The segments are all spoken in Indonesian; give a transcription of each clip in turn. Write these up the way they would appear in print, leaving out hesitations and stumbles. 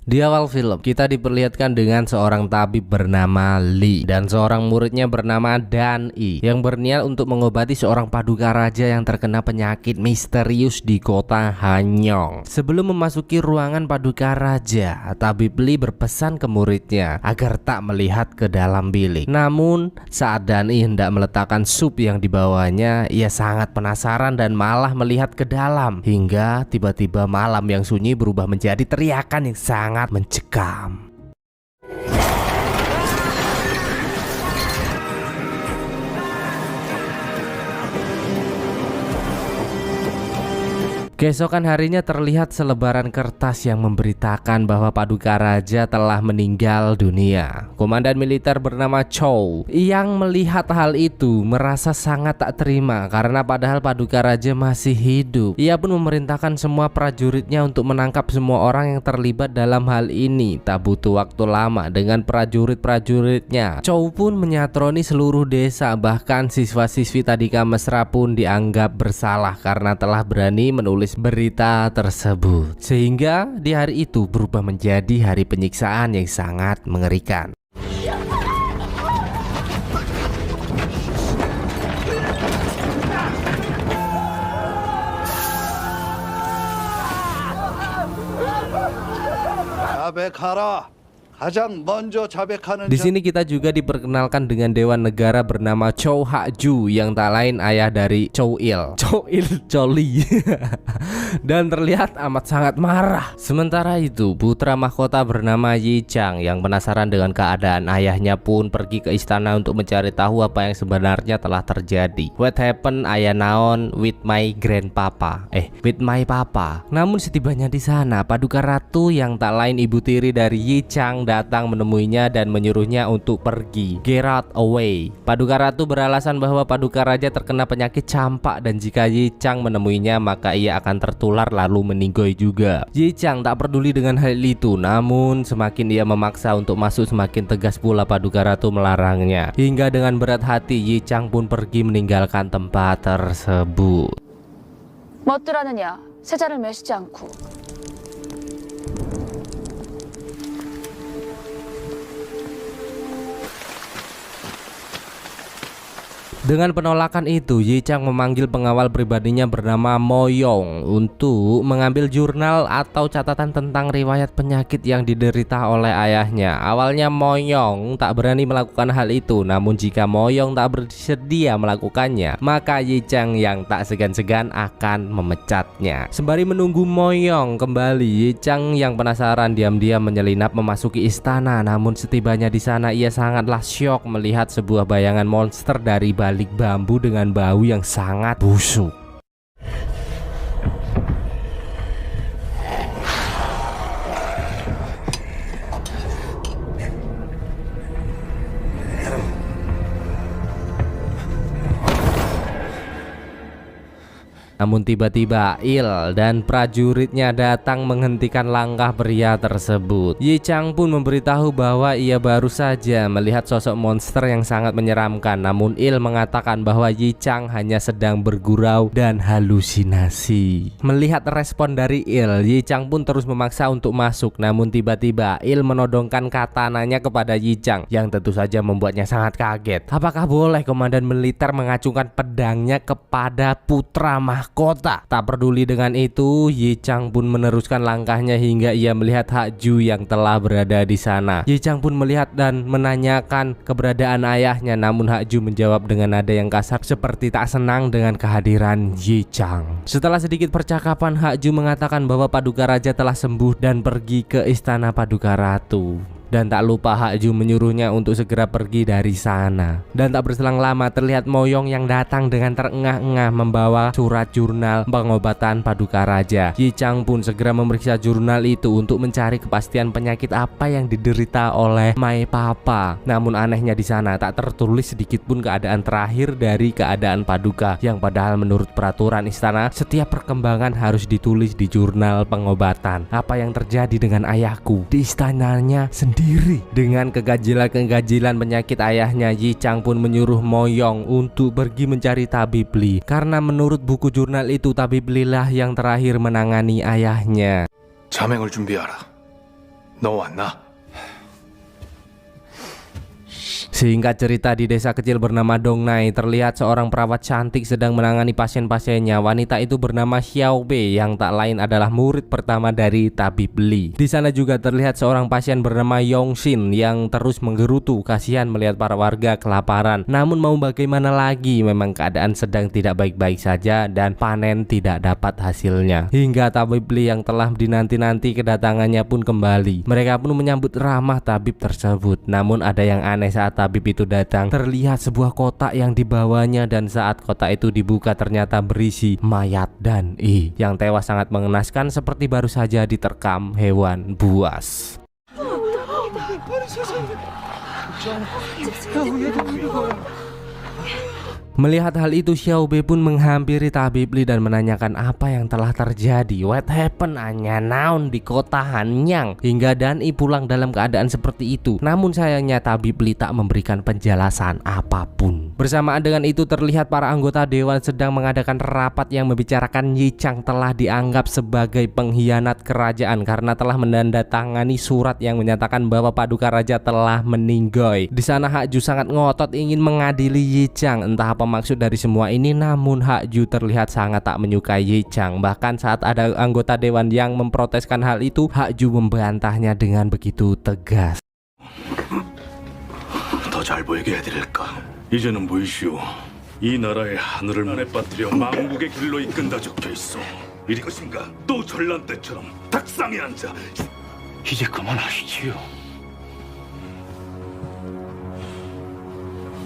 Di awal film, kita diperlihatkan dengan seorang tabib bernama Lee dan seorang muridnya bernama Dan Yi yang berniat untuk mengobati seorang paduka raja yang terkena penyakit misterius di kota Hanyong. Sebelum memasuki ruangan paduka raja, tabib Lee berpesan ke muridnya agar tak melihat ke dalam bilik. Namun, saat Dan Yi hendak meletakkan sup yang dibawanya, ia sangat penasaran dan malah melihat ke dalam. Hingga tiba-tiba malam yang sunyi berubah menjadi teriakan yang sangat mencekam. Keesokan harinya terlihat selebaran kertas yang memberitakan bahwa paduka raja telah meninggal dunia. Komandan militer bernama Chow yang melihat hal itu merasa sangat tak terima karena padahal paduka raja masih hidup. Ia pun memerintahkan semua prajuritnya untuk menangkap semua orang yang terlibat dalam hal ini. Tak butuh waktu lama dengan prajurit-prajuritnya, Chow pun menyatroni seluruh desa, bahkan siswa-siswi Tadika Mesra pun dianggap bersalah karena telah berani menulis berita tersebut, sehingga di hari itu berubah menjadi hari penyiksaan yang sangat mengerikan. Di sini kita juga diperkenalkan dengan dewan negara bernama Chow Hak-ju yang tak lain ayah dari Chow Il Choli dan terlihat amat sangat marah. Sementara itu putra mahkota bernama Yi Chang yang penasaran dengan keadaan ayahnya pun pergi ke istana untuk mencari tahu apa yang sebenarnya telah terjadi. What happened ayah naon with my grandpapa? With my papa. Namun setibanya di sana, paduka ratu yang tak lain ibu tiri dari Yi Chang datang menemuinya dan menyuruhnya untuk pergi. Get out away. Paduka ratu beralasan bahwa paduka raja terkena penyakit campak dan jika Yi Chang menemuinya maka ia akan tertular lalu meninggoy juga. Yi Chang tak peduli dengan hal itu, namun semakin ia memaksa untuk masuk semakin tegas pula paduka ratu melarangnya. Hingga dengan berat hati Yi Chang pun pergi meninggalkan tempat tersebut. 멋들하느냐 세자를 매시지 않고. Dengan penolakan itu, Yi Chang memanggil pengawal pribadinya bernama Mo Yong untuk mengambil jurnal atau catatan tentang riwayat penyakit yang diderita oleh ayahnya. Awalnya Mo Yong tak berani melakukan hal itu, namun jika Mo Yong tak bersedia melakukannya, maka Yi Chang yang tak segan-segan akan memecatnya. Sembari menunggu Mo Yong kembali, Yi Chang yang penasaran diam-diam menyelinap memasuki istana. Namun setibanya di sana ia sangatlah syok melihat sebuah bayangan monster dari balik bambu dengan bau yang sangat busuk. Namun tiba-tiba Il dan prajuritnya datang menghentikan langkah pria tersebut. Yi Chang pun memberitahu bahwa ia baru saja melihat sosok monster yang sangat menyeramkan. Namun Il mengatakan bahwa Yi Chang hanya sedang bergurau dan halusinasi. Melihat respon dari Il, Yi Chang pun terus memaksa untuk masuk. Namun tiba-tiba Il menodongkan katananya kepada Yi Chang yang tentu saja membuatnya sangat kaget. Apakah boleh komandan militer mengacungkan pedangnya kepada putra mahkota? Tak peduli dengan itu, Yi Chang pun meneruskan langkahnya hingga ia melihat Hak-ju yang telah berada di sana. Yi Chang pun melihat dan menanyakan keberadaan ayahnya, namun Hak-ju menjawab dengan nada yang kasar seperti tak senang dengan kehadiran Yi Chang. Setelah sedikit percakapan, Hak-ju mengatakan bahwa paduka raja telah sembuh dan pergi ke istana paduka ratu. Dan tak lupa Hak-ju menyuruhnya untuk segera pergi dari sana. Dan tak berselang lama terlihat Mo Yong yang datang dengan terengah-engah membawa surat jurnal pengobatan paduka raja. Yi Chang pun segera memeriksa jurnal itu untuk mencari kepastian penyakit apa yang diderita oleh my papa. Namun anehnya di sana tak tertulis sedikit pun keadaan terakhir dari keadaan paduka, yang padahal menurut peraturan istana setiap perkembangan harus ditulis di jurnal pengobatan. Apa yang terjadi dengan ayahku di istananya sendiri? Dengan kegajilan penyakit ayahnya, Yi Chang pun menyuruh Mo Yong untuk pergi mencari tabib Lee, karena menurut buku jurnal itu tabib Lee lah yang terakhir menangani ayahnya. 자맹을 준비하라. 너 왔나? Singkat cerita, di desa kecil bernama Dongnai terlihat seorang perawat cantik sedang menangani pasien-pasiennya. Wanita itu bernama Xiao Bei yang tak lain adalah murid pertama dari tabib Li. Di sana juga terlihat seorang pasien bernama Yongxin yang terus menggerutu, kasihan melihat para warga kelaparan. Namun mau bagaimana lagi, memang keadaan sedang tidak baik-baik saja dan panen tidak dapat hasilnya. Hingga tabib Li yang telah dinanti-nanti kedatangannya pun kembali. Mereka pun menyambut ramah tabib tersebut. Namun ada yang aneh saat tabib itu datang, terlihat sebuah kotak yang dibawanya, dan saat kotak itu dibuka ternyata berisi mayat Dan I yang tewas sangat mengenaskan seperti baru saja diterkam hewan buas. Melihat hal itu, Xiao Bei pun menghampiri tabib Li dan menanyakan apa yang telah terjadi. What happened? Anya naon di kota Hanyang hingga Dan I pulang dalam keadaan seperti itu. Namun sayangnya tabib Li tak memberikan penjelasan apapun. Bersamaan dengan itu terlihat para anggota dewan sedang mengadakan rapat yang membicarakan Yi Chang telah dianggap sebagai pengkhianat kerajaan karena telah menandatangani surat yang menyatakan bahwa Paduka Raja telah meninggal. Di sana Hak Ju sangat ngotot ingin mengadili Yi Chang. Entah apa maksud dari semua ini, namun Hak Ju terlihat sangat tak menyukai Yi Chang. Bahkan saat ada anggota dewan yang memproteskan hal itu, Hak Ju membantahnya dengan begitu tegas. 더 잘 보이게 해드릴까? 이제는 보이시오. 이 나라의 하늘을 안에 빠뜨려 망국의 길로 이끈다 적혀 있어. 이리 것인가? 또 전란 때처럼 탁상에 앉아. 이제 그만하시지요.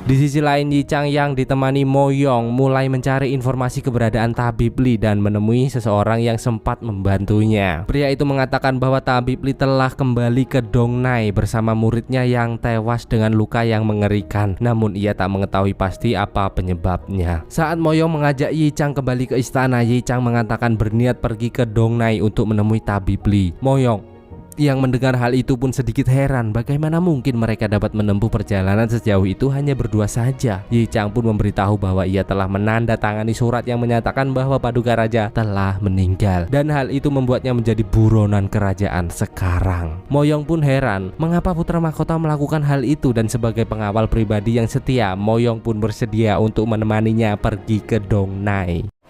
Di sisi lain, Yi Chang yang ditemani Mo Yong mulai mencari informasi keberadaan tabib Li dan menemui seseorang yang sempat membantunya. Pria itu mengatakan bahwa tabib Li telah kembali ke Dongnai bersama muridnya yang tewas dengan luka yang mengerikan. Namun ia tak mengetahui pasti apa penyebabnya. Saat Mo Yong mengajak Yi Chang kembali ke istana, Yi Chang mengatakan berniat pergi ke Dongnai untuk menemui tabib Li. Mo Yong yang mendengar hal itu pun sedikit heran, bagaimana mungkin mereka dapat menempuh perjalanan sejauh itu hanya berdua saja. Yi Chang pun memberitahu bahwa ia telah menandatangani surat yang menyatakan bahwa Paduka Raja telah meninggal, dan hal itu membuatnya menjadi buronan kerajaan sekarang. Mo Yong pun heran, mengapa putra mahkota melakukan hal itu, dan sebagai pengawal pribadi yang setia, Mo Yong pun bersedia untuk menemaninya pergi ke Dongnai.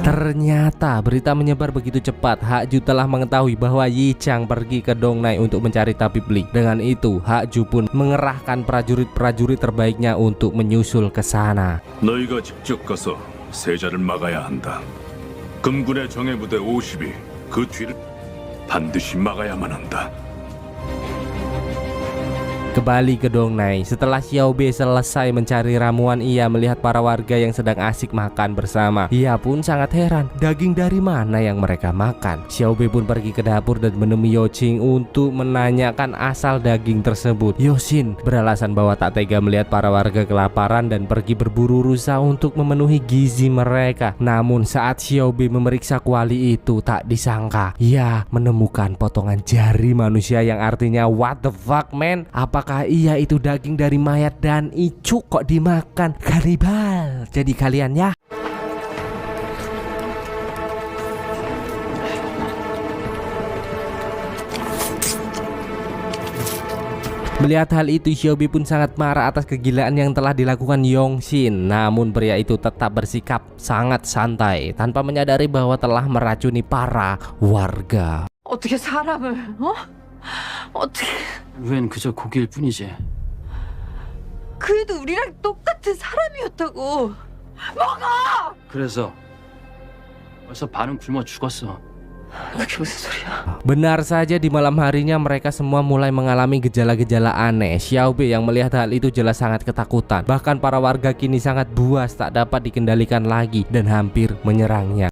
Ternyata berita menyebar begitu cepat. Hak Ju telah mengetahui bahwa Yi Chang pergi ke Dongnai untuk mencari tabib Li. Dengan itu, Hak Ju pun mengerahkan prajurit-prajurit terbaiknya untuk menyusul ke sana. 너희가 직접 가서 세자를 막아야 한다. 금군의 정예부대 50이 그 뒤를 반드시 막아야만 한다. Kembali ke Dongnai, setelah Xiao Bei selesai mencari ramuan, ia melihat para warga yang sedang asik makan bersama. Ia pun sangat heran, daging dari mana yang mereka makan. Xiao Bei pun pergi ke dapur dan menemui Yoqing untuk menanyakan asal daging tersebut. Yoqing beralasan bahwa tak tega melihat para warga kelaparan dan pergi berburu rusa untuk memenuhi gizi mereka. Namun saat Xiao Bei memeriksa kuali itu, tak disangka ia menemukan potongan jari manusia yang artinya what the fuck man? Apakah iya itu daging dari mayat Dan I kok dimakan? Kanibal jadi kalian ya. Melihat hal itu, Xiao Bei pun sangat marah atas kegilaan yang telah dilakukan Yongxin. Namun pria itu tetap bersikap sangat santai tanpa menyadari bahwa telah meracuni para warga. 어떻게 사람을, 어떻게... 웬 그저 고기일 뿐이지. 그 애도 우리랑 똑같은 사람이었다고. 먹어! 그래서 벌써 반은 굶어 죽었어. 그게 무슨 소리야? Benar saja, di malam harinya mereka semua mulai mengalami gejala-gejala aneh. Xiao Bei yang melihat hal itu jelas sangat ketakutan. Bahkan para warga kini sangat buas, tak dapat dikendalikan lagi dan hampir menyerangnya.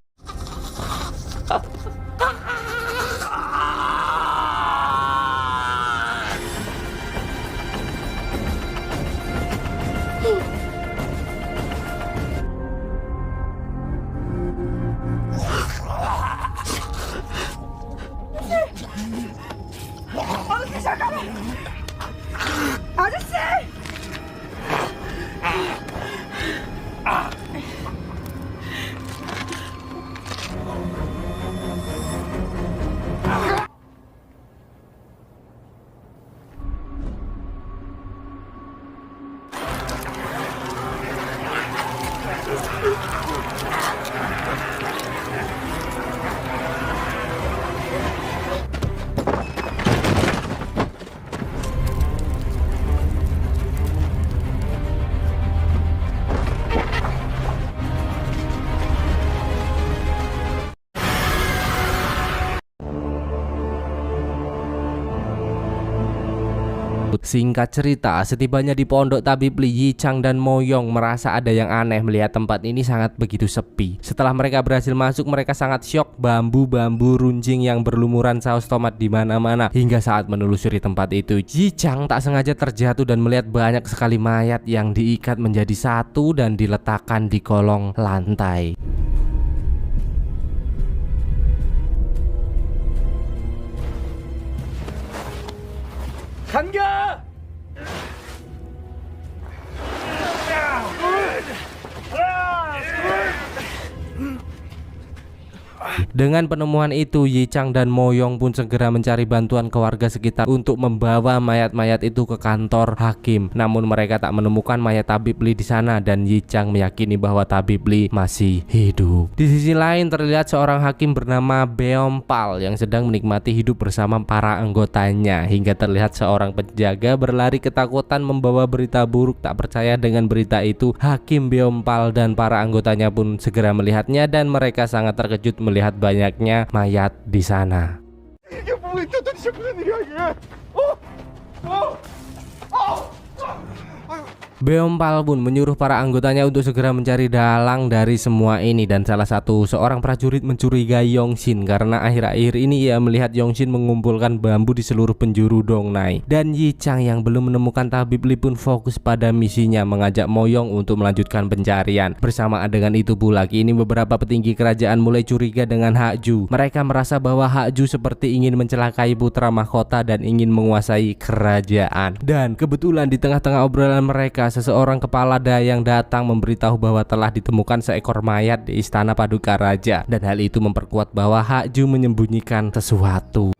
tersebut. Singkat cerita, setibanya di pondok tabib Li, Yi Chang dan Mo Yong merasa ada yang aneh melihat tempat ini sangat begitu sepi. Setelah mereka berhasil masuk, mereka sangat syok. Bambu-bambu runcing yang berlumuran saus tomat di mana-mana. Hingga saat menelusuri tempat itu, Yi Chang tak sengaja terjatuh dan melihat banyak sekali mayat yang diikat menjadi satu dan diletakkan di kolong lantai. Dengan penemuan itu, Yi Chang dan Mo Yong pun segera mencari bantuan ke warga sekitar untuk membawa mayat-mayat itu ke kantor hakim. Namun mereka tak menemukan mayat tabib Li di sana dan Yi Chang meyakini bahwa tabib Li masih hidup. Di sisi lain terlihat seorang hakim bernama Beom Pal yang sedang menikmati hidup bersama para anggotanya, hingga terlihat seorang penjaga berlari ketakutan membawa berita buruk. Tak percaya dengan berita itu, Hakim Beom Pal dan para anggotanya pun segera melihatnya dan mereka sangat terkejut melihat banyaknya mayat di sana. Beom Pal pun menyuruh para anggotanya untuk segera mencari dalang dari semua ini, dan salah satu seorang prajurit mencurigai Yongshin karena akhir-akhir ini ia melihat Yongshin mengumpulkan bambu di seluruh penjuru Dongnai. Dan Yi Chang yang belum menemukan tabib Li pun fokus pada misinya mengajak Mo Yong untuk melanjutkan pencarian. Bersamaan dengan itu pula, kini beberapa petinggi kerajaan mulai curiga dengan Hak Ju. Mereka merasa bahwa Hak Ju seperti ingin mencelakai putra mahkota dan ingin menguasai kerajaan. Dan kebetulan di tengah-tengah obrolan mereka, seseorang kepala dayang datang memberitahu bahwa telah ditemukan seekor mayat di istana Paduka Raja, dan hal itu memperkuat bahwa Hak Ju menyembunyikan sesuatu.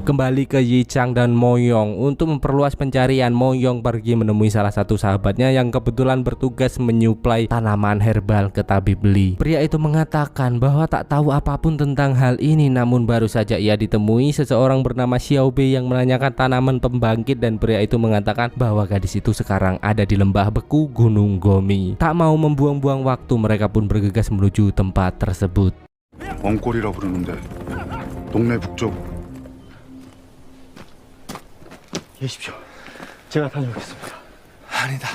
Kembali ke Yi Chang dan Mo Yong. Untuk memperluas pencarian, Mo Yong pergi menemui salah satu sahabatnya yang kebetulan bertugas menyuplai tanaman herbal ke tabib Li. Pria itu mengatakan bahwa tak tahu apapun tentang hal ini, namun baru saja ia ditemui seseorang bernama Xiao Bei yang menanyakan tanaman pembangkit, dan pria itu mengatakan bahwa gadis itu sekarang ada di lembah beku Gunung Gomi. Tak mau membuang-buang waktu, mereka pun bergegas menuju tempat tersebut. 엉꼬리라 부르는데 동네 북쪽. 계십시오. 제가 다녀오겠습니다. 아니다.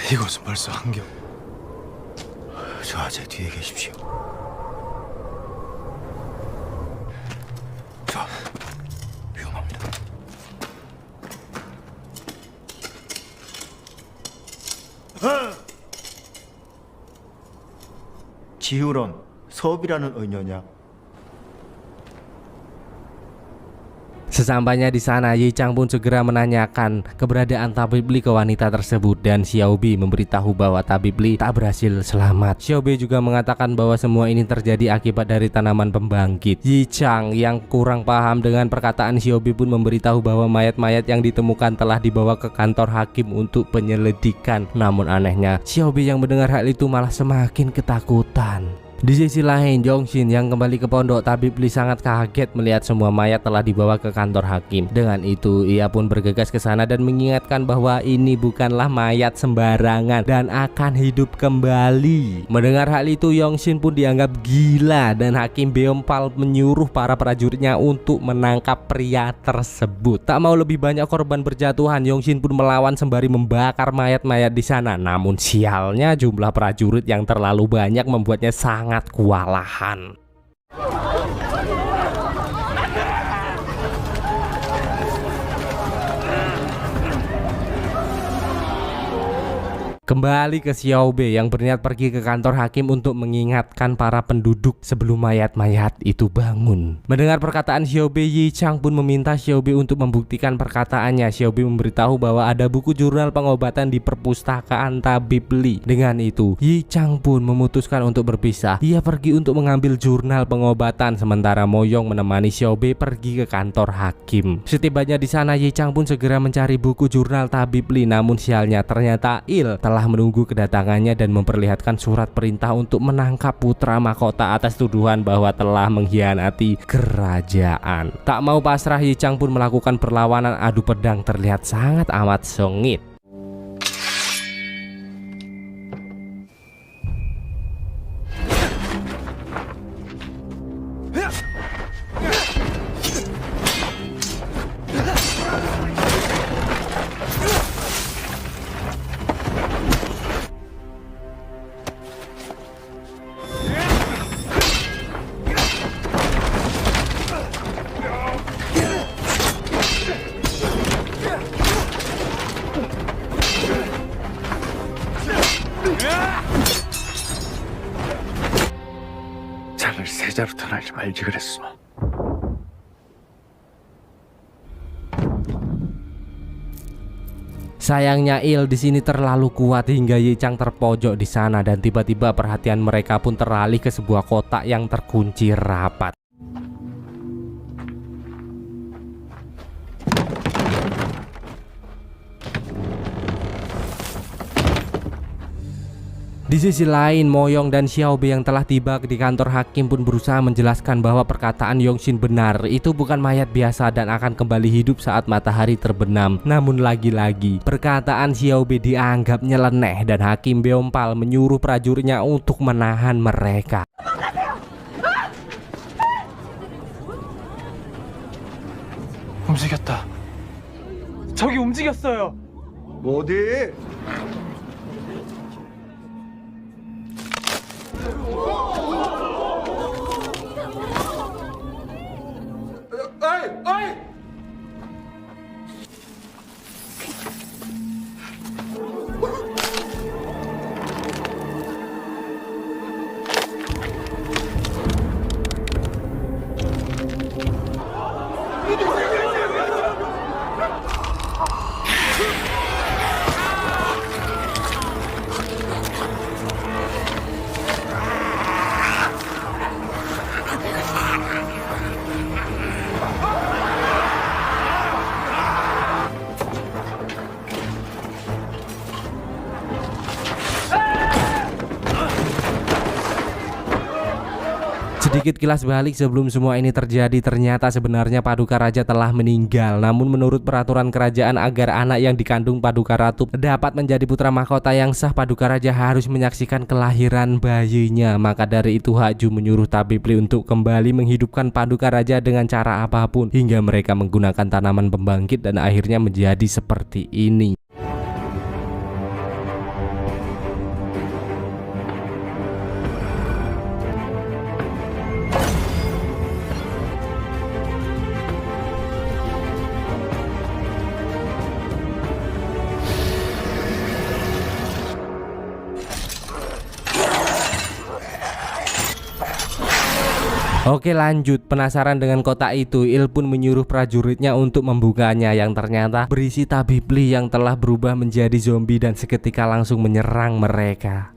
이곳은 벌써 한경. 저 제 뒤에 계십시오. 저 위험합니다. 지우런 서업이라는 의녀냐? Sesampainya di sana, Yi Chang pun segera menanyakan keberadaan tabib Li ke wanita tersebut, dan Xiao Bei memberitahu bahwa tabib Li tak berhasil selamat. Xiao Bei juga mengatakan bahwa semua ini terjadi akibat dari tanaman pembangkit. Yi Chang yang kurang paham dengan perkataan Xiao Bei pun memberitahu bahwa mayat-mayat yang ditemukan telah dibawa ke kantor hakim untuk penyelidikan. Namun anehnya, Xiao Bei yang mendengar hal itu malah semakin ketakutan. Di sisi lain, Yongshin yang kembali ke pondok tabib Li sangat kaget melihat semua mayat telah dibawa ke kantor hakim. Dengan itu, ia pun bergegas ke sana dan mengingatkan bahwa ini bukanlah mayat sembarangan dan akan hidup kembali. Mendengar hal itu, Yongshin pun dianggap gila dan Hakim Beom Pal menyuruh para prajuritnya untuk menangkap pria tersebut. Tak mau lebih banyak korban berjatuhan, Yongshin pun melawan sembari membakar mayat-mayat di sana. Namun sialnya, jumlah prajurit yang terlalu banyak membuatnya sangat kewalahan. Kembali ke Xiao Bei yang berniat pergi ke kantor hakim untuk mengingatkan para penduduk sebelum mayat-mayat itu bangun. Mendengar perkataan Xiao Bei, Yi Chang pun meminta Xiao Bei untuk membuktikan perkataannya. Xiao Bei memberitahu bahwa ada buku jurnal pengobatan di perpustakaan tabib Li. Dengan itu, Yi Chang pun memutuskan untuk berpisah. Ia pergi untuk mengambil jurnal pengobatan, sementara Mo Yong menemani Xiao Bei pergi ke kantor hakim. Setibanya di sana, Yi Chang pun segera mencari buku jurnal tabib Li. Namun sialnya, ternyata Il telah telah menunggu kedatangannya dan memperlihatkan surat perintah untuk menangkap putra mahkota atas tuduhan bahwa telah mengkhianati kerajaan. Tak mau pasrah, Yi Chang pun melakukan perlawanan adu pedang terlihat sangat amat sengit. 장을 세자로 떠나지 말지 그랬어. Sayangnya Il di sini terlalu kuat hingga Yi Chang terpojok di sana dan tiba-tiba perhatian mereka pun teralih ke sebuah kotak yang terkunci rapat. Di sisi lain, Mo Yong dan Xiao Bei yang telah tiba di kantor hakim pun berusaha menjelaskan bahwa perkataan Yongxin benar, itu bukan mayat biasa dan akan kembali hidup saat matahari terbenam. Namun lagi-lagi, perkataan Xiao Bei dianggap nyeleneh dan Hakim Beompal menyuruh prajuritnya untuk menahan mereka. 움직였다. 저기 움직였어요. 어디? Sedikit kilas balik sebelum semua ini terjadi, ternyata sebenarnya Paduka Raja telah meninggal. Namun menurut peraturan kerajaan, agar anak yang dikandung Paduka Ratu dapat menjadi putra mahkota yang sah, Paduka Raja harus menyaksikan kelahiran bayinya. Maka dari itu Hak Ju menyuruh tabib Li untuk kembali menghidupkan Paduka Raja dengan cara apapun, hingga mereka menggunakan tanaman pembangkit dan akhirnya menjadi seperti ini. Oke, lanjut. Penasaran dengan kotak itu, Il pun menyuruh prajuritnya untuk membukanya, yang ternyata berisi tabib Li yang telah berubah menjadi zombie dan seketika langsung menyerang mereka.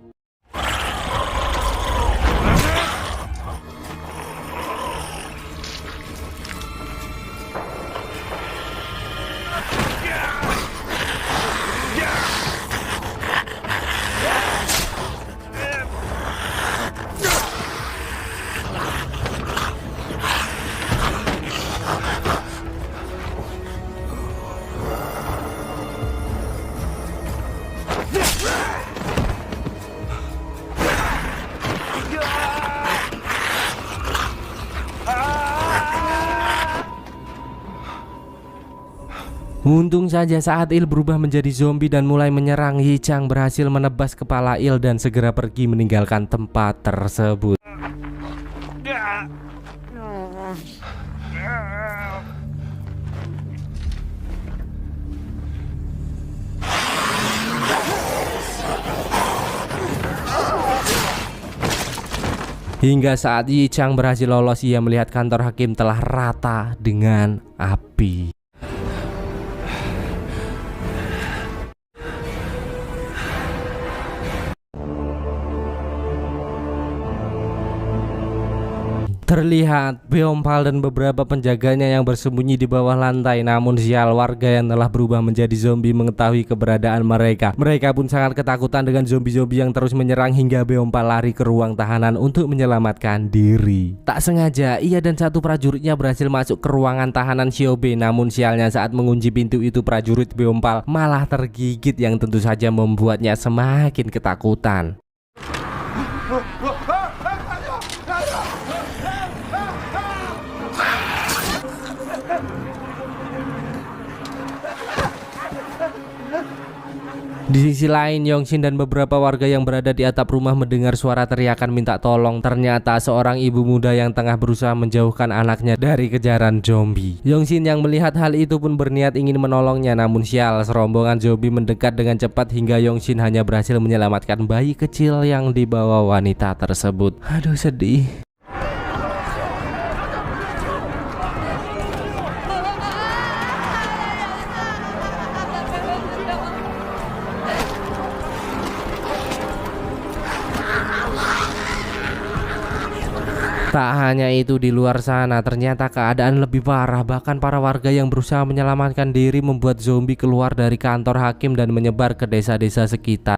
Untung saja saat Il berubah menjadi zombie dan mulai menyerang, Yi Chang berhasil menebas kepala Il dan segera pergi meninggalkan tempat tersebut. Hingga saat Yi Chang berhasil lolos, ia melihat kantor hakim telah rata dengan api. Terlihat Beompal dan beberapa penjaganya yang bersembunyi di bawah lantai. Namun sial, warga yang telah berubah menjadi zombie mengetahui keberadaan mereka. Mereka pun sangat ketakutan dengan zombie-zombie yang terus menyerang hingga Beompal lari ke ruang tahanan untuk menyelamatkan diri. Tak sengaja ia dan satu prajuritnya berhasil masuk ke ruangan tahanan Shiobe. Namun sialnya saat mengunci pintu itu prajurit Beompal malah tergigit yang tentu saja membuatnya semakin ketakutan. Di sisi lain, Yongshin dan beberapa warga yang berada di atap rumah mendengar suara teriakan minta tolong. Ternyata seorang ibu muda yang tengah berusaha menjauhkan anaknya dari kejaran zombie. Yongshin yang melihat hal itu pun berniat ingin menolongnya. Namun sial, serombongan zombie mendekat dengan cepat hingga Yongshin hanya berhasil menyelamatkan bayi kecil yang dibawa wanita tersebut. Aduh, sedih. Tak hanya itu, di luar sana ternyata keadaan lebih parah. Bahkan para warga yang berusaha menyelamatkan diri membuat zombie keluar dari kantor hakim dan menyebar ke desa-desa sekitar.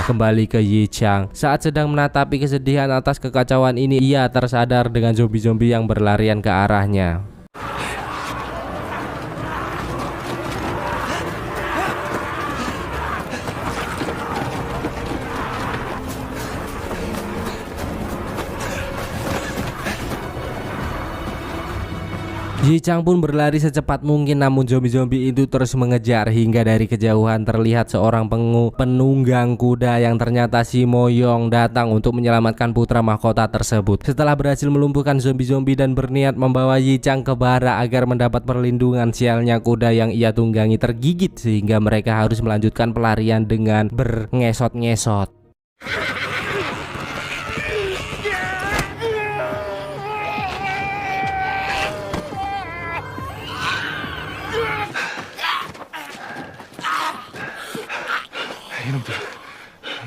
Kembali ke Yichang. Saat sedang menatapi kesedihan atas kekacauan ini, ia tersadar dengan zombie-zombie yang berlarian ke arahnya. Yichang pun berlari secepat mungkin, namun zombie-zombie itu terus mengejar hingga dari kejauhan terlihat seorang penunggang kuda yang ternyata si Moyong datang untuk menyelamatkan putra mahkota tersebut. Setelah berhasil melumpuhkan zombie-zombie dan berniat membawa Yichang ke bara agar mendapat perlindungan, sialnya kuda yang ia tunggangi tergigit sehingga mereka harus melanjutkan pelarian dengan berngesot-ngesot. 이놈들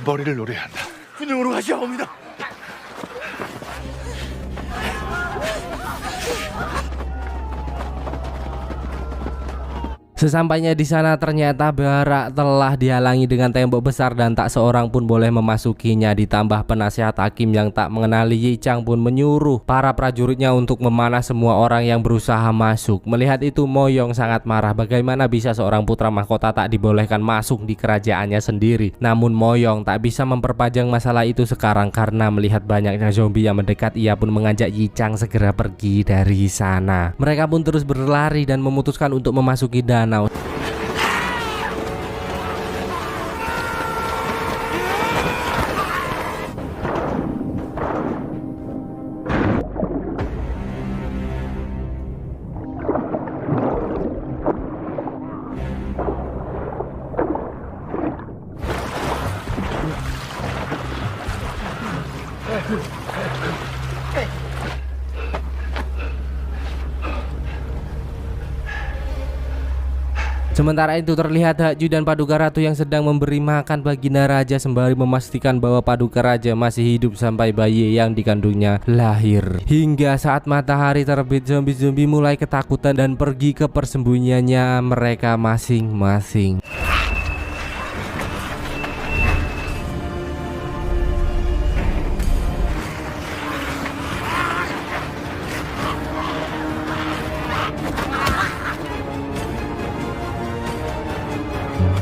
머리를 노려한다. 군용으로 가시옵니다. Sesampainya di sana ternyata barak telah dihalangi dengan tembok besar dan tak seorang pun boleh memasukinya. Ditambah penasihat hakim yang tak mengenali Yichang pun menyuruh para prajuritnya untuk memanah semua orang yang berusaha masuk. Melihat itu Moyong sangat marah. Bagaimana bisa seorang putra mahkota tak dibolehkan masuk di kerajaannya sendiri. Namun Moyong tak bisa memperpanjang masalah itu sekarang karena melihat banyaknya zombie yang mendekat. Ia pun mengajak Yichang segera pergi dari sana. Mereka pun terus berlari dan memutuskan untuk memasuki danau. Sementara itu terlihat Hakju dan Paduka Ratu yang sedang memberi makan Baginda Raja sembari memastikan bahwa Paduka Raja masih hidup sampai bayi yang dikandungnya lahir. Hingga saat matahari terbit, zombie-zombie mulai ketakutan dan pergi ke persembunyiannya mereka masing-masing.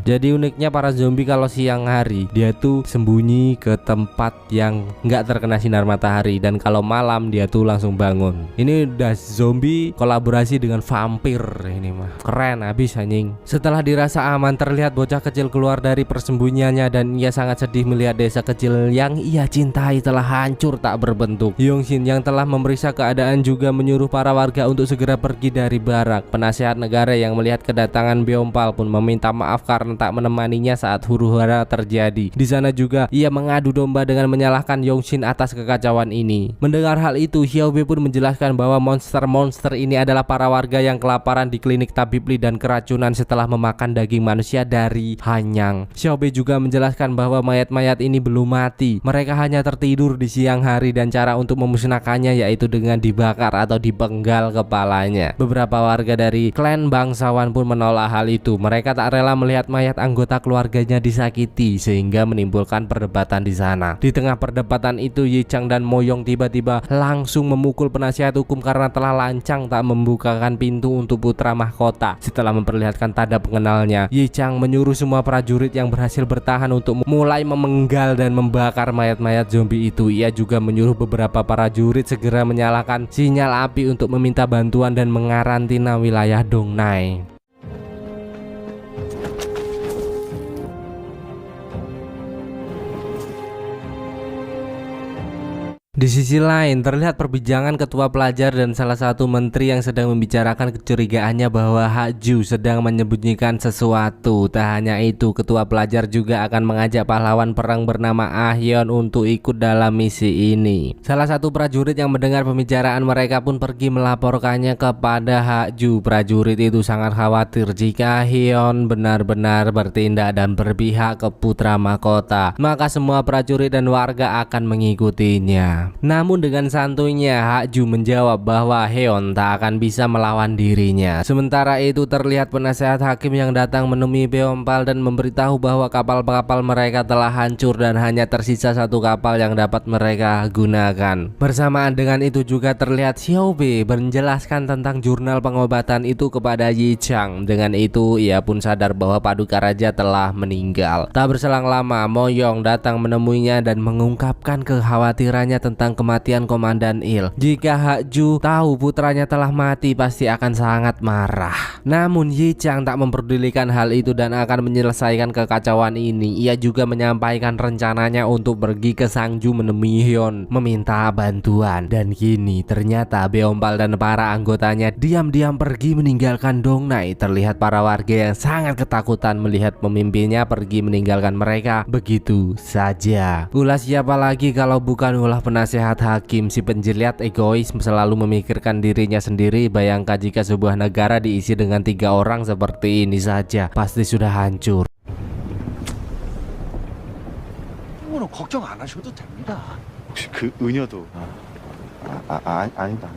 Jadi uniknya para zombie kalau siang hari dia tuh sembunyi ke tempat yang nggak terkena sinar matahari, dan kalau malam dia tuh langsung bangun. Ini udah zombie kolaborasi dengan vampir, ini mah keren abis anjing. Setelah dirasa aman, terlihat bocah kecil keluar dari persembunyiannya dan ia sangat sedih melihat desa kecil yang ia cintai telah hancur tak berbentuk. Yongshin yang telah memeriksa keadaan juga menyuruh para warga untuk segera pergi dari barak. Penasehat negara yang melihat kedatangan Beompal pun meminta maaf karena tak menemaninya saat huru-hara terjadi. Di sana juga ia mengadu domba dengan menyalahkan Yongshin atas kekacauan ini. Mendengar hal itu, Xiaobe pun menjelaskan bahwa monster-monster ini adalah para warga yang kelaparan di klinik tabib Li dan keracunan setelah memakan daging manusia dari Hanyang. Xiaobe juga menjelaskan bahwa mayat-mayat ini belum mati. Mereka hanya tertidur di siang hari dan cara untuk memusnahkannya yaitu dengan dibakar atau dipenggal kepalanya. Beberapa warga dari klan bangsawan pun menolak hal itu. Mereka tak rela melihat mayat anggota keluarganya disakiti sehingga menimbulkan perdebatan di sana. Di tengah perdebatan itu, Yichang dan Moyong tiba-tiba langsung memukul penasihat hukum karena telah lancang tak membukakan pintu untuk putra mahkota. Setelah memperlihatkan tanda pengenalnya, Yichang menyuruh semua prajurit yang berhasil bertahan untuk mulai memenggal dan membakar mayat-mayat zombie itu. Ia juga menyuruh beberapa prajurit segera menyalakan sinyal api untuk meminta bantuan dan mengarantina wilayah Dongnai. Di sisi lain, terlihat perbincangan ketua pelajar dan salah satu menteri yang sedang membicarakan kecurigaannya bahwa Haju sedang menyembunyikan sesuatu. Tak hanya itu, ketua pelajar juga akan mengajak pahlawan perang bernama Ahyeon untuk ikut dalam misi ini. Salah satu prajurit yang mendengar pembicaraan mereka pun pergi melaporkannya kepada Haju. Prajurit itu sangat khawatir jika Ahyeon benar-benar bertindak dan berpihak ke putra mahkota, maka semua prajurit dan warga akan mengikutinya. Namun dengan santuinya Haju menjawab bahwa Heon tak akan bisa melawan dirinya. Sementara itu terlihat penasehat hakim yang datang menemui Beompal dan memberitahu bahwa kapal-kapal mereka telah hancur dan hanya tersisa satu kapal yang dapat mereka gunakan. Bersamaan dengan itu juga terlihat Xiaobe menjelaskan tentang jurnal pengobatan itu kepada Yichang. Dengan itu ia pun sadar bahwa Paduka Raja telah meninggal. Tak berselang lama, Moyong datang menemuinya dan mengungkapkan kekhawatirannya tentang kematian Komandan Il. Jika Haju tahu putranya telah mati, pasti akan sangat marah. Namun Yichang tak memperdulikan hal itu dan akan menyelesaikan kekacauan ini. Ia juga menyampaikan rencananya untuk pergi ke Sangju menemui Hyun meminta bantuan. Dan kini ternyata Beompal dan para anggotanya diam-diam pergi meninggalkan Dongnai. Terlihat para warga yang sangat ketakutan melihat pemimpinnya pergi meninggalkan mereka begitu saja. Ulah siapa lagi kalau bukan ulah penasehat hakim. Si penjilat egois selalu memikirkan dirinya sendiri. Bayangkan jika sebuah negara diisi dengan 3 orang seperti ini saja, pasti sudah hancur. 이거는 걱정 안 하셔도 됩니다. 혹시 그 은여도 아니다.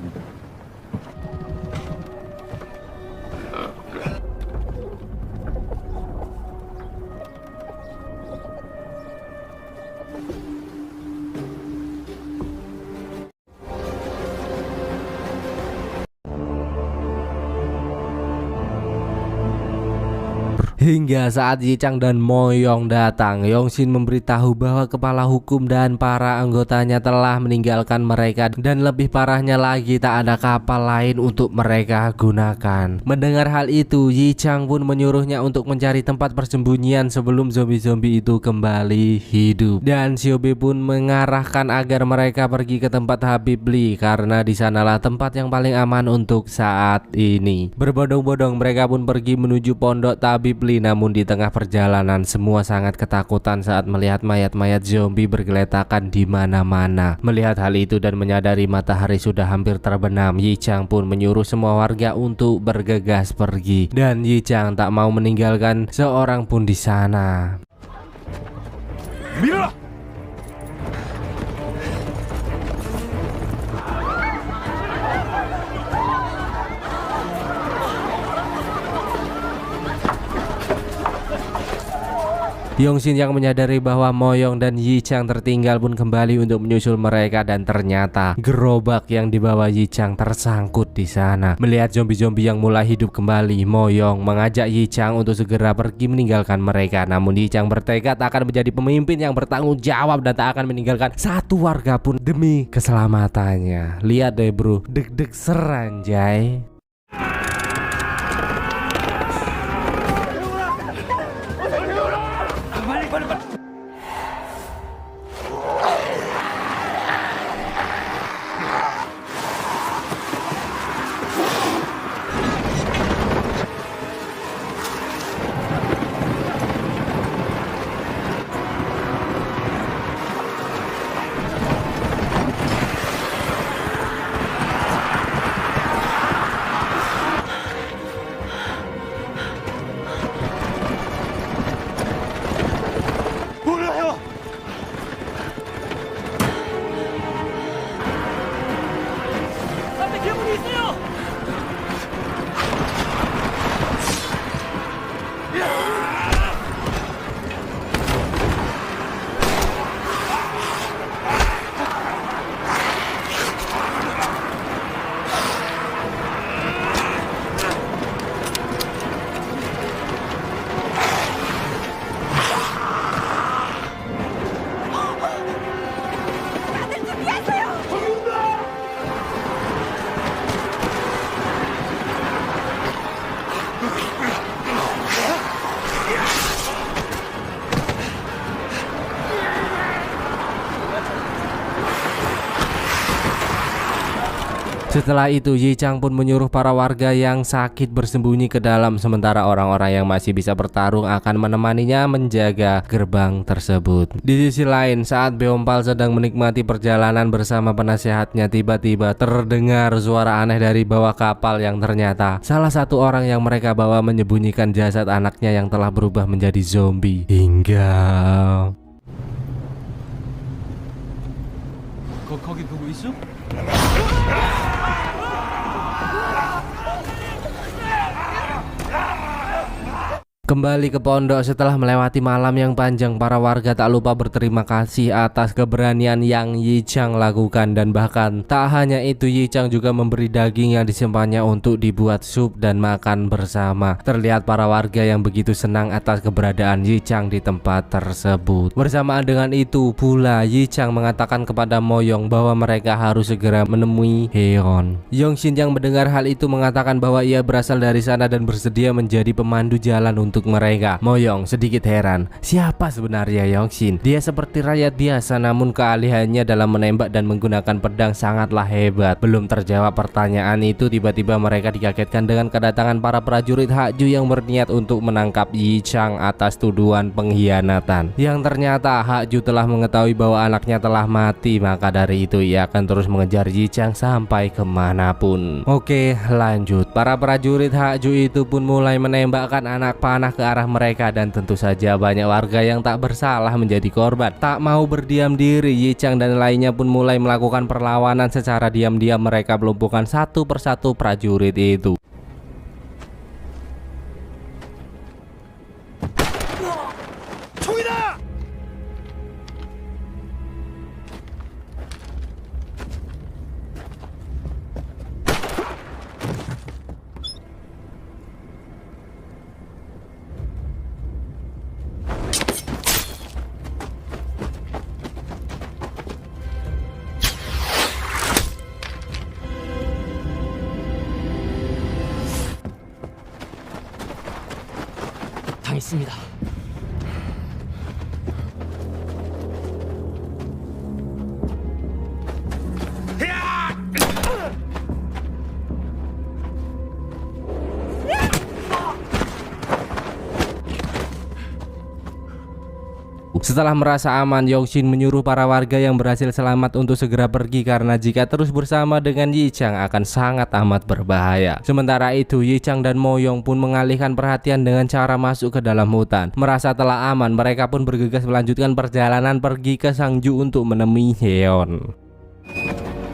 Hingga saat Yichang dan Moyong datang, Yongshin memberitahu bahwa kepala hukum dan para anggotanya telah meninggalkan mereka, dan lebih parahnya lagi tak ada kapal lain untuk mereka gunakan. Mendengar hal itu, Yichang pun menyuruhnya untuk mencari tempat persembunyian sebelum zombie-zombie itu kembali hidup. Dan Xiaobe pun mengarahkan agar mereka pergi ke tempat Habib Li karena di sanalah tempat yang paling aman untuk saat ini. Berbondong-bondong mereka pun pergi menuju pondok Tabib Li. Namun di tengah perjalanan semua sangat ketakutan saat melihat mayat-mayat zombie bergeletakan di mana-mana. Melihat hal itu dan menyadari matahari sudah hampir terbenam, Yichang pun menyuruh semua warga untuk bergegas pergi. Dan Yichang tak mau meninggalkan seorang pun di sana. 밀어라! Yongshin yang menyadari bahwa Moyong dan Yichang tertinggal pun kembali untuk menyusul mereka, dan ternyata gerobak yang dibawa Yichang tersangkut di sana. Melihat zombie-zombie yang mulai hidup kembali, Moyong mengajak Yichang untuk segera pergi meninggalkan mereka. Namun Yichang bertekad akan menjadi pemimpin yang bertanggung jawab dan tak akan meninggalkan satu warga pun demi keselamatannya. Lihat deh bro, deg-deg seranjay. Setelah itu Yichang pun menyuruh para warga yang sakit bersembunyi ke dalam, sementara orang-orang yang masih bisa bertarung akan menemaninya menjaga gerbang tersebut. Di sisi lain, saat Beompal sedang menikmati perjalanan bersama penasehatnya, tiba-tiba terdengar suara aneh dari bawah kapal yang ternyata salah satu orang yang mereka bawa menyembunyikan jasad anaknya yang telah berubah menjadi zombie. Hingga 거기 보고 있어? kembali ke pondok setelah melewati malam yang panjang, para warga tak lupa berterima kasih atas keberanian yang Yichang lakukan, dan bahkan tak hanya itu, Yichang juga memberi daging yang disimpannya untuk dibuat sup dan makan bersama. Terlihat para warga yang begitu senang atas keberadaan Yichang di tempat tersebut. Bersamaan dengan itu pula, Yichang mengatakan kepada Moyong bahwa mereka harus segera menemui Heon. Yongshin yang mendengar hal itu mengatakan bahwa ia berasal dari sana dan bersedia menjadi pemandu jalan untuk mereka. Moyong sedikit heran, siapa sebenarnya Yongshin? Dia seperti rakyat biasa, namun keahliannya dalam menembak dan menggunakan pedang sangatlah hebat. Belum terjawab pertanyaan itu, tiba-tiba mereka dikagetkan dengan kedatangan para prajurit Hakju yang berniat untuk menangkap Yichang atas tuduhan pengkhianatan. Yang ternyata Hakju telah mengetahui bahwa anaknya telah mati, maka dari itu ia akan terus mengejar Yichang sampai kemanapun. Oke, lanjut. Para prajurit Hakju itu pun mulai menembakkan anak panah ke arah mereka, dan tentu saja banyak warga yang tak bersalah menjadi korban. Tak mau berdiam diri, Yichang dan lainnya pun mulai melakukan perlawanan secara diam-diam. Mereka melumpuhkan satu persatu prajurit itu. 당했습니다. Setelah merasa aman, Yongshin menyuruh para warga yang berhasil selamat untuk segera pergi, karena jika terus bersama dengan Yichang akan sangat amat berbahaya. Sementara itu, Yichang dan Moyong pun mengalihkan perhatian dengan cara masuk ke dalam hutan. Merasa telah aman, mereka pun bergegas melanjutkan perjalanan pergi ke Sangju untuk menemui Heon.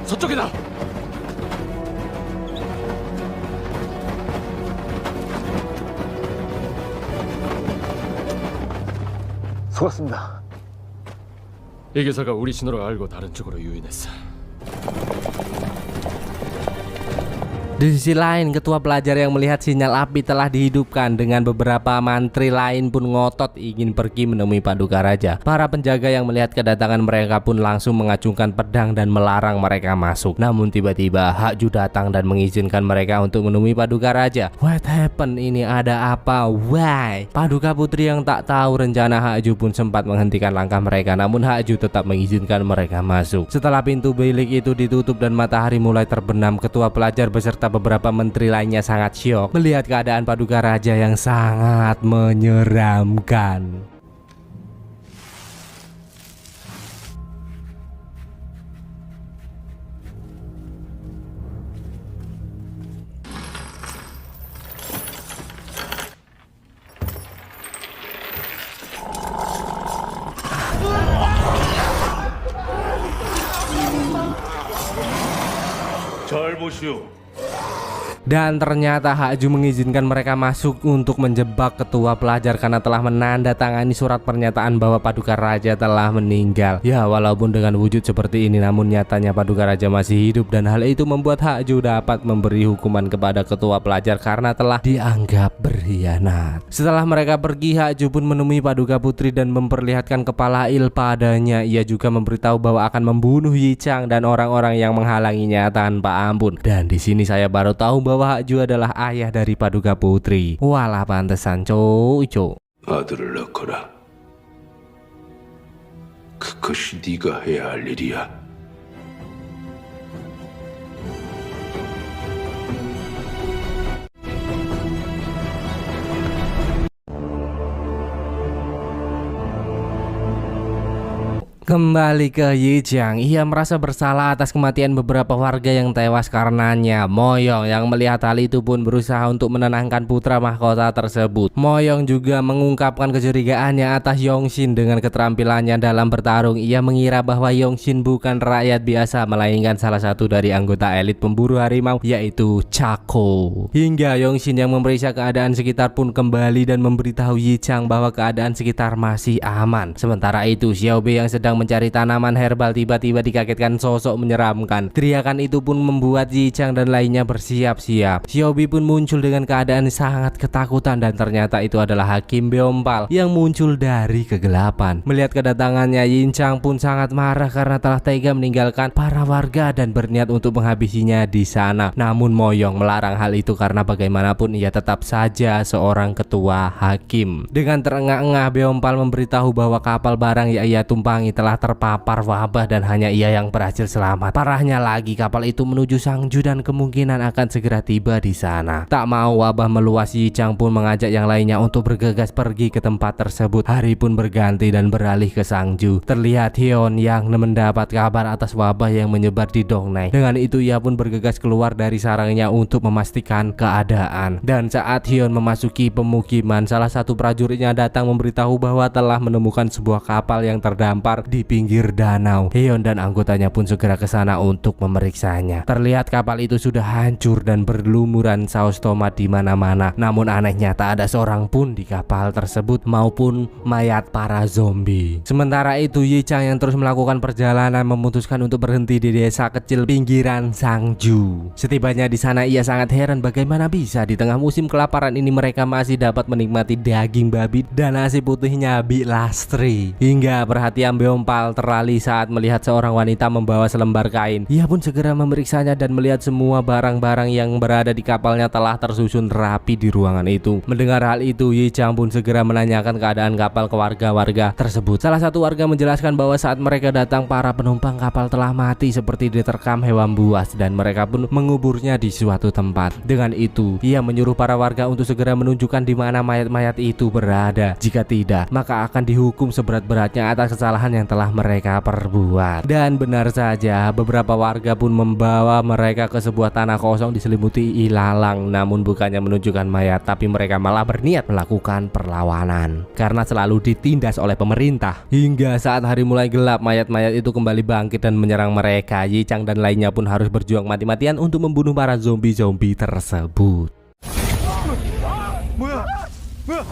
저쪽이다. 죽었습니다. 이 기사가 우리 신호를 알고 다른 쪽으로 유인했어. Di sisi lain, ketua pelajar yang melihat sinyal api telah dihidupkan dengan beberapa mantri lain pun ngotot ingin pergi menemui Paduka Raja. Para penjaga yang melihat kedatangan mereka pun langsung mengacungkan pedang dan melarang mereka masuk. Namun tiba-tiba Hakju datang dan mengizinkan mereka untuk menemui Paduka Raja. What happened? Ini ada apa? Why? Paduka Putri yang tak tahu rencana Hakju pun sempat menghentikan langkah mereka, namun Hakju tetap mengizinkan mereka masuk. Setelah pintu bilik itu ditutup dan matahari mulai terbenam, ketua pelajar beserta beberapa menteri lainnya sangat syok melihat keadaan Paduka Raja yang sangat menyeramkan. 잘 보시오. Dan ternyata Hakju mengizinkan mereka masuk untuk menjebak ketua pelajar karena telah menandatangani surat pernyataan bahwa Paduka Raja telah meninggal. Ya, walaupun dengan wujud seperti ini, namun nyatanya Paduka Raja masih hidup, dan hal itu membuat Hakju dapat memberi hukuman kepada ketua pelajar karena telah dianggap berkhianat. Setelah mereka pergi, Hakju pun menemui Paduka Putri dan memperlihatkan kepala Il padanya. Ia juga memberitahu bahwa akan membunuh Yi Chang dan orang-orang yang menghalanginya tanpa ampun. Dan di sini saya baru tahu bahwa Hakju adalah ayah dari Paduka Putri. Walah, pantesan cowok. 아들을 낳거라. 그것이 네가 해야 할 일이야. Kembali ke Yi Chang, ia merasa bersalah atas kematian beberapa warga yang tewas karenanya. Moyong yang melihat hal itu pun berusaha untuk menenangkan putra mahkota tersebut. Moyong juga mengungkapkan kecurigaannya atas Yongshin dengan keterampilannya dalam bertarung. Ia mengira bahwa Yongshin bukan rakyat biasa, melainkan salah satu dari anggota elit pemburu harimau, yaitu Chaco. Hingga Yongshin yang memeriksa keadaan sekitar pun kembali dan memberitahu Yi Chang bahwa keadaan sekitar masih aman. Sementara itu, Xiaobei yang sedang mencari tanaman herbal tiba-tiba dikagetkan sosok menyeramkan. Teriakan itu pun membuat Yi Chang dan lainnya bersiap-siap. Xiaobi pun muncul dengan keadaan sangat ketakutan, dan ternyata itu adalah Hakim Beompal yang muncul dari kegelapan. Melihat kedatangannya, Yi Chang pun sangat marah karena telah tega meninggalkan para warga dan berniat untuk menghabisinya di sana. Namun Moyong melarang hal itu karena bagaimanapun ia tetap saja seorang ketua hakim. Dengan terengah-engah, Beompal memberitahu bahwa kapal barang yang ia tumpangi telah terpapar wabah dan hanya ia yang berhasil selamat. Parahnya lagi, kapal itu menuju Sangju dan kemungkinan akan segera tiba di sana. Tak mau wabah meluas, Yi Chang pun mengajak yang lainnya untuk bergegas pergi ke tempat tersebut. Hari pun berganti dan beralih ke Sangju. Terlihat Hyeon yang mendapat kabar atas wabah yang menyebar di Dongnai. Dengan itu ia pun bergegas keluar dari sarangnya untuk memastikan keadaan. Dan saat Hyeon memasuki pemukiman, salah satu prajuritnya datang memberitahu bahwa telah menemukan sebuah kapal yang terdampar di pinggir danau. Hyeon dan anggotanya pun segera ke sana untuk memeriksanya. Terlihat kapal itu sudah hancur dan berlumuran saus tomat di mana-mana. Namun anehnya tak ada seorang pun di kapal tersebut maupun mayat para zombie. Sementara itu, Yi Chang yang terus melakukan perjalanan memutuskan untuk berhenti di desa kecil pinggiran Sangju. Setibanya di sana ia sangat heran bagaimana bisa di tengah musim kelaparan ini mereka masih dapat menikmati daging babi dan nasi putihnya Bi Lastri. Hingga perhatian Beompal teralih saat melihat seorang wanita membawa selembar kain. Ia pun segera memeriksanya dan melihat semua barang-barang yang berada di kapalnya telah tersusun rapi di ruangan itu. Mendengar hal itu, Yi Chang pun segera menanyakan keadaan kapal ke warga-warga tersebut. Salah satu warga menjelaskan bahwa saat mereka datang, para penumpang kapal telah mati seperti diterkam hewan buas dan mereka pun menguburnya di suatu tempat. Dengan itu, ia menyuruh para warga untuk segera menunjukkan di mana mayat-mayat itu berada. Jika tidak, maka akan dihukum seberat-beratnya atas kesalahan yang telah mereka perbuat. Dan benar saja, beberapa warga pun membawa mereka ke sebuah tanah kosong diselimuti ilalang. Namun bukannya menunjukkan mayat, tapi mereka malah berniat melakukan perlawanan karena selalu ditindas oleh pemerintah. Hingga saat hari mulai gelap, mayat-mayat itu kembali bangkit dan menyerang mereka. Yi Chang dan lainnya pun harus berjuang mati-matian untuk membunuh para zombie-zombie tersebut. 뭐야? 뭐야?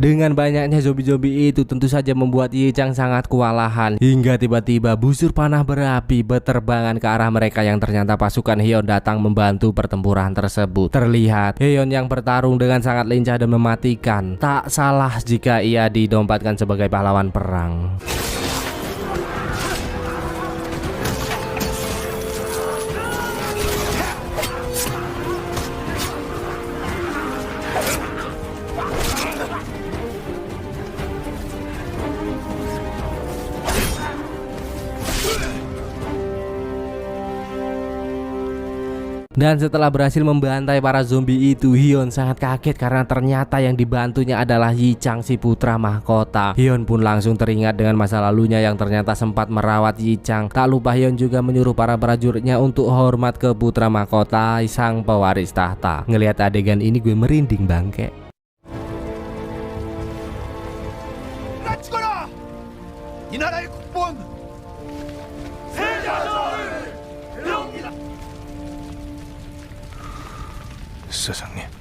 Dengan banyaknya zombie-zombie itu tentu saja membuat Ye Chang sangat kewalahan, hingga tiba-tiba busur panah berapi berterbangan ke arah mereka yang ternyata pasukan Heon datang membantu pertempuran tersebut. Terlihat Heon yang bertarung dengan sangat lincah dan mematikan. Tak salah jika ia didompatkan sebagai pahlawan perang. Dan setelah berhasil membantai para zombie itu, Heon sangat kaget karena ternyata yang dibantunya adalah Yi Chang, si putra mahkota. Heon pun langsung teringat dengan masa lalunya yang ternyata sempat merawat Yi Chang. Tak lupa Heon juga menyuruh para prajuritnya untuk hormat ke putra mahkota sang pewaris tahta. Ngelihat adegan ini gue merinding bangke. 세상에.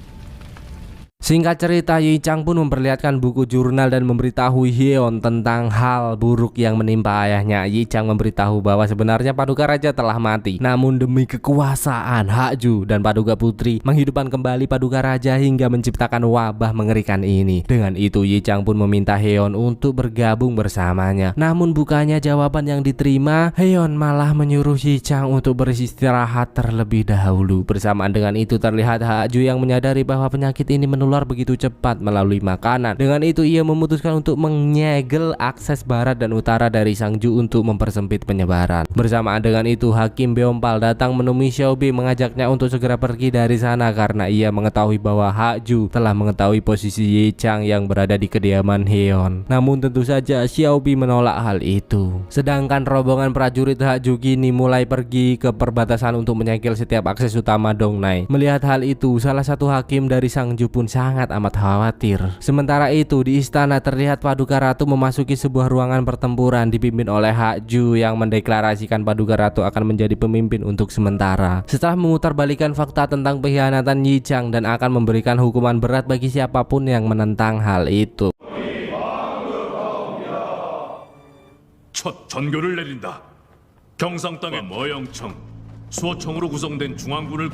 Singkat cerita, Yi Chang pun memperlihatkan buku jurnal dan memberitahu Heon tentang hal buruk yang menimpa ayahnya. Yi Chang memberitahu bahwa sebenarnya Paduka Raja telah mati, namun demi kekuasaan Hakju dan Paduka Putri menghidupkan kembali Paduka Raja hingga menciptakan wabah mengerikan ini. Dengan itu Yi Chang pun meminta Heon untuk bergabung bersamanya. Namun bukannya jawaban yang diterima, Heon malah menyuruh Yi Chang untuk beristirahat terlebih dahulu. Bersamaan dengan itu terlihat Hakju yang menyadari bahwa penyakit ini menular begitu cepat melalui makanan. Dengan itu ia memutuskan untuk menyegel akses barat dan utara dari Sangju untuk mempersempit penyebaran. Bersamaan dengan itu Hakim Beompal datang menemui Xiaobi mengajaknya untuk segera pergi dari sana karena ia mengetahui bahwa Hakju telah mengetahui posisi Yi Chang yang berada di kediaman Heon. Namun tentu saja Xiaobi menolak hal itu. Sedangkan rombongan prajurit Hakju kini mulai pergi ke perbatasan untuk menyegel setiap akses utama Dongnai. Melihat hal itu, salah satu hakim dari Sangju pun sangat amat khawatir. Sementara itu di istana terlihat Paduka Ratu memasuki sebuah ruangan pertempuran dipimpin oleh Hakju yang mendeklarasikan Paduka Ratu akan menjadi pemimpin untuk sementara. Setelah memutarbalikkan fakta tentang pengkhianatan Yi Chang dan akan memberikan hukuman berat bagi siapapun yang menentang hal itu. 첫 전교를 내린다. 경상 땅의 머영청, 수호청으로 구성된 중앙군을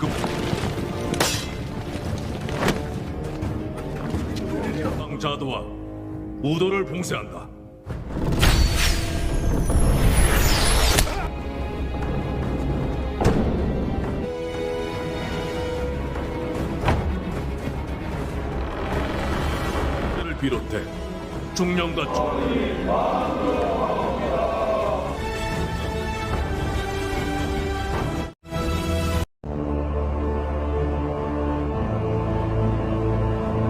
자도와 우도를 봉쇄한다. 를 비롯해 중령과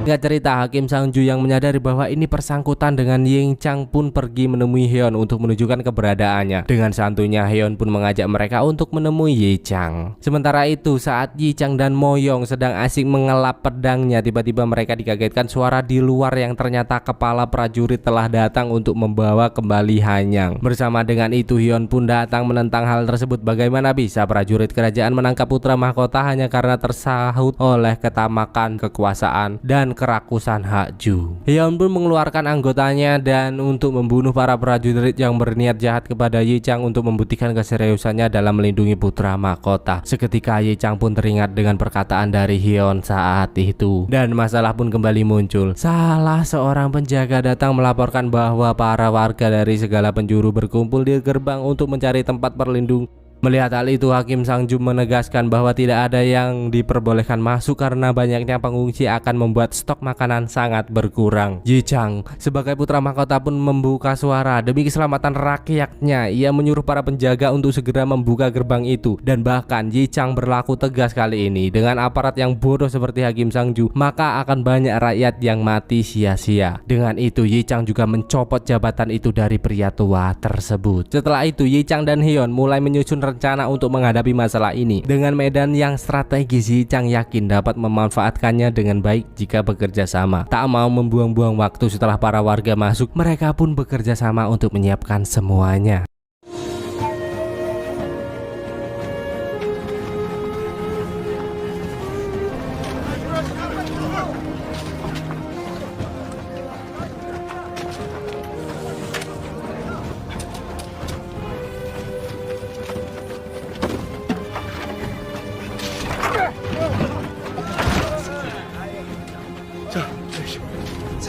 Singkat cerita, Hakim Sangju yang menyadari bahwa ini persangkutan dengan Yi Chang pun pergi menemui Heon untuk menunjukkan keberadaannya. Dengan santunya Heon pun mengajak mereka untuk menemui Yi Chang. Sementara itu saat Yi Chang dan Moyong sedang asik mengelap pedangnya, tiba-tiba mereka dikagetkan suara di luar yang ternyata kepala prajurit telah datang untuk membawa kembali Hanyang. Bersama dengan itu Heon pun datang menentang hal tersebut. Bagaimana bisa prajurit kerajaan menangkap putra mahkota hanya karena tersahut oleh ketamakan kekuasaan dan dan kerakusan Hakju. Hyun pun mengeluarkan anggotanya dan untuk membunuh para prajurit yang berniat jahat kepada Yi Chang untuk membuktikan keseriusannya dalam melindungi putra mahkota. Seketika Yi Chang pun teringat dengan perkataan dari Hyun saat itu dan masalah pun kembali muncul. Salah seorang penjaga datang melaporkan bahwa para warga dari segala penjuru berkumpul di gerbang untuk mencari tempat berlindung. Melihat hal itu, Hakim Sang-ju menegaskan bahwa tidak ada yang diperbolehkan masuk karena banyaknya pengungsi akan membuat stok makanan sangat berkurang. Yi Chang sebagai putra mahkota pun membuka suara demi keselamatan rakyatnya. Ia menyuruh para penjaga untuk segera membuka gerbang itu dan bahkan Yi Chang berlaku tegas kali ini. Dengan aparat yang bodoh seperti Hakim Sang-ju, maka akan banyak rakyat yang mati sia-sia. Dengan itu Yi Chang juga mencopot jabatan itu dari pria tua tersebut. Setelah itu Yi Chang dan Hyun mulai menyusun rencana untuk menghadapi masalah ini. Dengan medan yang strategis, Yi Chang yakin dapat memanfaatkannya dengan baik jika bekerja sama. Tak mau membuang-buang waktu setelah para warga masuk, mereka pun bekerja sama untuk menyiapkan semuanya.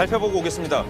살펴보고 오겠습니다.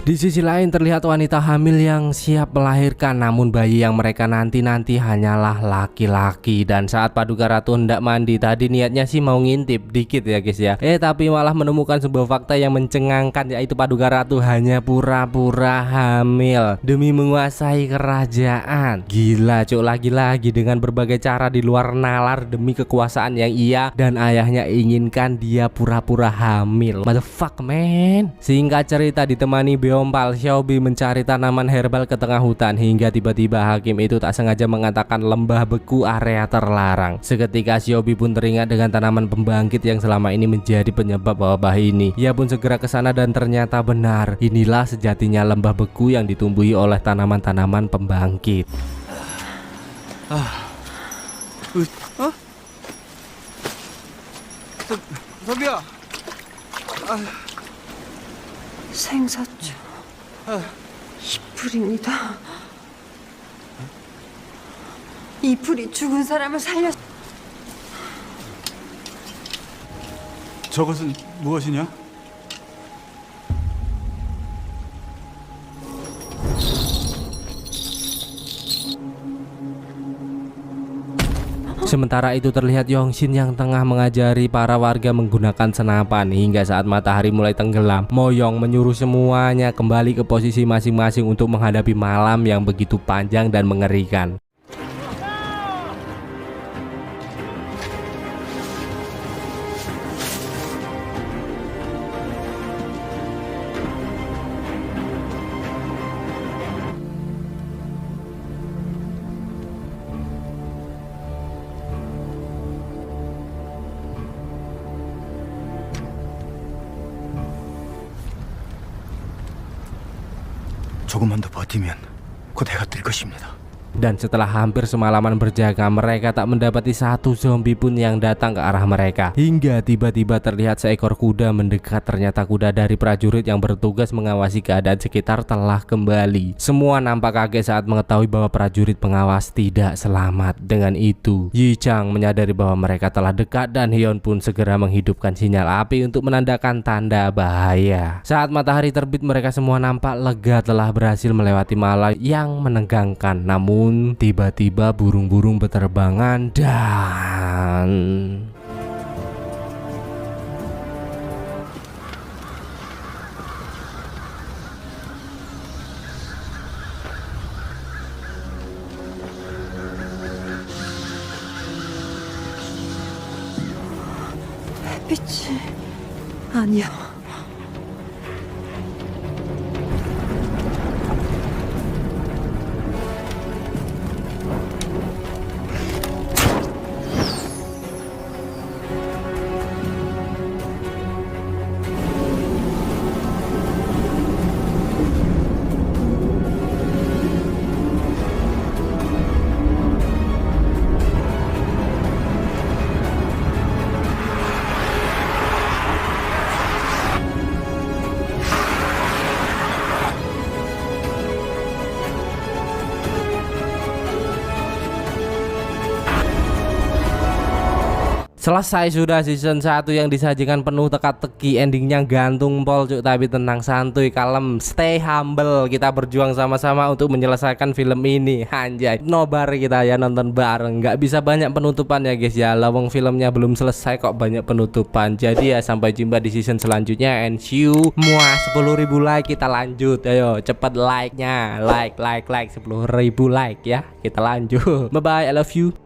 Di sisi lain terlihat wanita hamil yang siap melahirkan, namun bayi yang mereka nanti-nanti hanyalah laki-laki. Dan saat Paduka Ratu hendak mandi, tadi niatnya sih mau ngintip dikit ya guys ya, tapi malah menemukan sebuah fakta yang mencengangkan, yaitu Paduka Ratu hanya pura-pura hamil demi menguasai kerajaan. Gila cuk, lagi-lagi dengan berbagai cara di luar nalar demi kekuasaan yang ia dan ayahnya inginkan, dia pura-pura hamil. Motherfuck man. Singkat cerita, ditemani Beompal, Xiaobi mencari tanaman herbal ke tengah hutan hingga tiba-tiba hakim itu tak sengaja mengatakan lembah beku area terlarang. Seketika Xiaobi pun teringat dengan tanaman pembangkit yang selama ini menjadi penyebab wabah ini. Ia pun segera ke sana dan ternyata benar, inilah sejatinya lembah beku yang ditumbuhi oleh tanaman-tanaman pembangkit. 서비야. 생사초 이불입니다. 이불이 죽은 사람을 살렸. 저것은 무엇이냐? Sementara itu terlihat Yongshin yang tengah mengajari para warga menggunakan senapan. Hingga saat matahari mulai tenggelam, Moyong menyuruh semuanya kembali ke posisi masing-masing untuk menghadapi malam yang begitu panjang dan mengerikan. 조금만 더 버티면 곧 해가 뜰 것입니다. Dan setelah hampir semalaman berjaga, mereka tak mendapati satu zombie pun yang datang ke arah mereka. Hingga tiba-tiba terlihat seekor kuda mendekat. Ternyata kuda dari prajurit yang bertugas mengawasi keadaan sekitar telah kembali. Semua nampak kaget saat mengetahui bahwa prajurit pengawas tidak selamat. Dengan itu, Yi Chang menyadari bahwa mereka telah dekat dan Hyun pun segera menghidupkan sinyal api untuk menandakan tanda bahaya. Saat matahari terbit, mereka semua nampak lega telah berhasil melewati malam yang menegangkan. Namun tiba-tiba burung-burung berterbangan dan 햇빛이 아니야. Selesai sudah season 1 yang disajikan penuh teka-teki, endingnya gantung pol cuk, tapi tenang, santuy, kalem, stay humble. Kita berjuang sama-sama untuk menyelesaikan film ini. Anjay, nobar kita ya nonton bareng. Nggak bisa banyak penutupan ya guys ya, lawang filmnya belum selesai kok banyak penutupan. Jadi ya sampai jumpa di season selanjutnya and see you. Muah 10.000 like kita lanjut. Ayo cepet like-nya, like 10.000 like ya. Kita lanjut. Bye bye, I love you.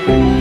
예.